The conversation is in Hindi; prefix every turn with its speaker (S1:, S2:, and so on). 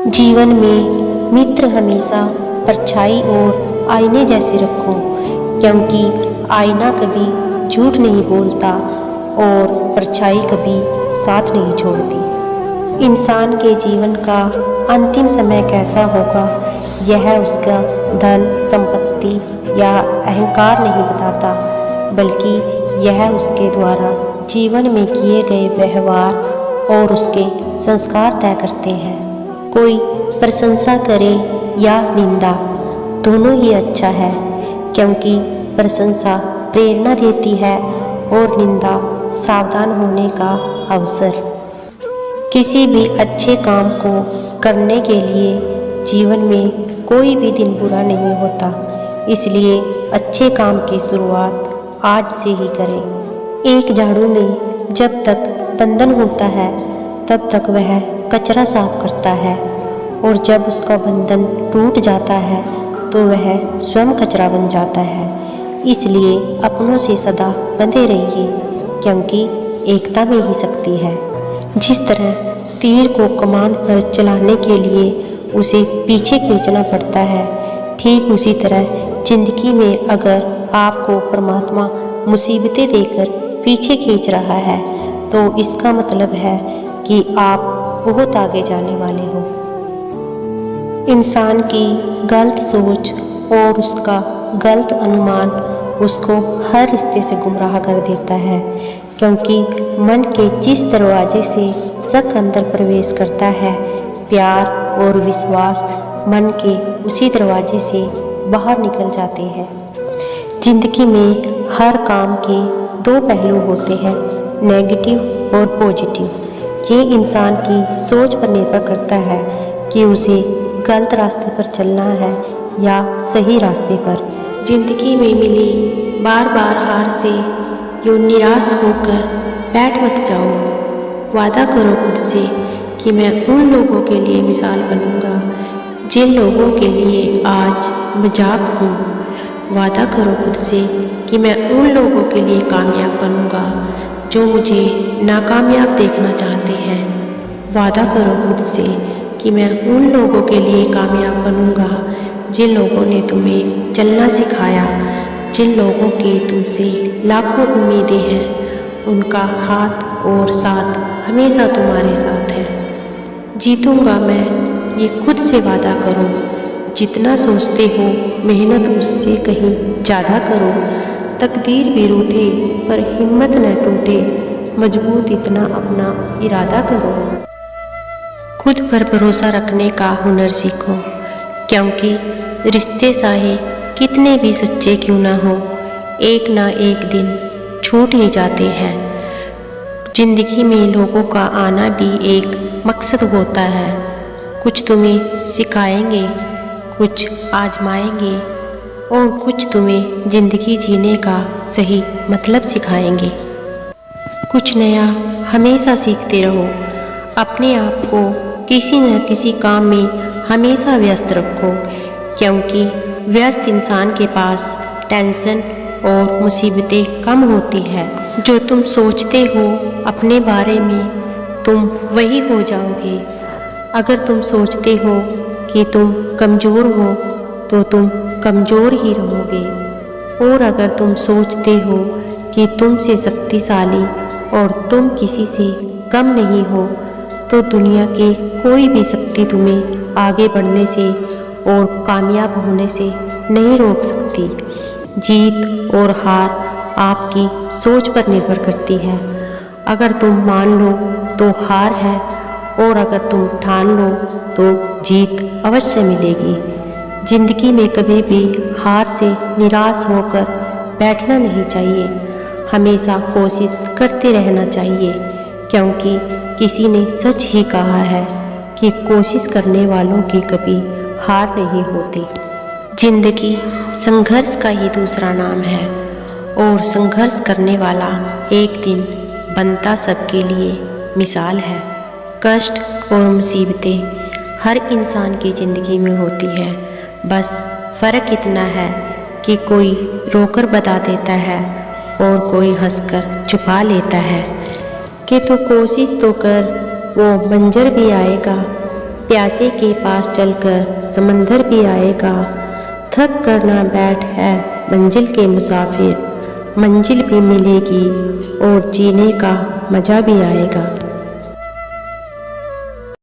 S1: जीवन में मित्र हमेशा परछाई और आईने जैसे रखो, क्योंकि आईना कभी झूठ नहीं बोलता और परछाई कभी साथ नहीं छोड़ती। इंसान के जीवन का अंतिम समय कैसा होगा, यह उसका धन संपत्ति या अहंकार नहीं बताता, बल्कि यह उसके द्वारा जीवन में किए गए व्यवहार और उसके संस्कार तय करते हैं। कोई प्रशंसा करे या निंदा, दोनों ही अच्छा है, क्योंकि प्रशंसा प्रेरणा देती है और निंदा सावधान होने का अवसर। किसी भी अच्छे काम को करने के लिए जीवन में कोई भी दिन बुरा नहीं होता, इसलिए अच्छे काम की शुरुआत आज से ही करें। एक झाड़ू में जब तक बंधन होता है तब तक वह कचरा साफ करता है, और जब उसका बंधन टूट जाता है तो वह स्वयं कचरा बन जाता है। इसलिए अपनों से सदा बंधे रहिए, क्योंकि एकता में ही शक्ति है। जिस तरह तीर को कमान पर चलाने के लिए उसे पीछे खींचना पड़ता है, ठीक उसी तरह जिंदगी में अगर आपको परमात्मा मुसीबतें देकर पीछे खींच रहा है तो इसका मतलब है कि आप बहुत आगे जाने वाले हो। इंसान की गलत सोच और उसका गलत अनुमान उसको हर रिश्ते से गुमराह कर देता है, क्योंकि मन के जिस दरवाजे से शक अंदर प्रवेश करता है, प्यार और विश्वास मन के उसी दरवाजे से बाहर निकल जाते हैं। जिंदगी में हर काम के दो पहलू होते हैं, नेगेटिव और पॉजिटिव। ये इंसान की सोच पर निर्भर करता है कि उसे गलत रास्ते पर चलना है या सही रास्ते पर। जिंदगी में मिली बार बार हार से यूँ निराश होकर बैठ मत जाओ। वादा करो खुद से कि मैं उन लोगों के लिए मिसाल बनूंगा जिन लोगों के लिए आज मजाक हूँ। वादा करो खुद से कि मैं उन लोगों के लिए कामयाब बनूंगा जो मुझे नाकामयाब देखना चाहते हैं। वादा करो खुद से कि मैं उन लोगों के लिए कामयाब बनूंगा जिन लोगों ने तुम्हें चलना सिखाया, जिन लोगों की तुमसे लाखों उम्मीदें हैं, उनका हाथ और साथ हमेशा तुम्हारे साथ है। जीतूंगा मैं, ये खुद से वादा करो। जितना सोचते हो मेहनत उससे कहीं ज़्यादा करो। तकदीर भी रूठे पर हिम्मत न टूटे, मजबूत इतना अपना इरादा करो। खुद पर भरोसा रखने का हुनर सीखो, क्योंकि रिश्ते चाहे कितने भी सच्चे क्यों ना हो, एक ना एक दिन छूट ही जाते हैं। जिंदगी में लोगों का आना भी एक मकसद होता है। कुछ तुम्हें सिखाएंगे, कुछ आजमाएंगे और कुछ तुम्हें जिंदगी जीने का सही मतलब सिखाएंगे। कुछ नया हमेशा सीखते रहो। अपने आप को किसी न किसी काम में हमेशा व्यस्त रखो, क्योंकि व्यस्त इंसान के पास टेंशन और मुसीबतें कम होती है। जो तुम सोचते हो अपने बारे में तुम वही हो जाओगे। अगर तुम सोचते हो कि तुम कमज़ोर हो तो तुम कमज़ोर ही रहोगे, और अगर तुम सोचते हो कि तुमसे शक्तिशाली और तुम किसी से कम नहीं हो तो दुनिया की कोई भी शक्ति तुम्हें आगे बढ़ने से और कामयाब होने से नहीं रोक सकती। जीत और हार आपकी सोच पर निर्भर करती है। अगर तुम मान लो तो हार है, और अगर तुम ठान लो तो जीत अवश्य मिलेगी। जिंदगी में कभी भी हार से निराश होकर बैठना नहीं चाहिए। हमेशा कोशिश करते रहना चाहिए, क्योंकि किसी ने सच ही कहा है कि कोशिश करने वालों की कभी हार नहीं होती। जिंदगी संघर्ष का ही दूसरा नाम है, और संघर्ष करने वाला एक दिन बनता सबके लिए मिसाल है। कष्ट और मुसीबतें हर इंसान की ज़िंदगी में होती है, बस फ़र्क इतना है कि कोई रोकर बता देता है और कोई हंसकर छुपा लेता है कि तू कोशिश तो कर, वो मंजर भी आएगा। प्यासे के पास चलकर समंदर भी आएगा। थक कर ना बैठ है मंजिल के मुसाफिर, मंजिल भी मिलेगी और जीने का मज़ा भी आएगा।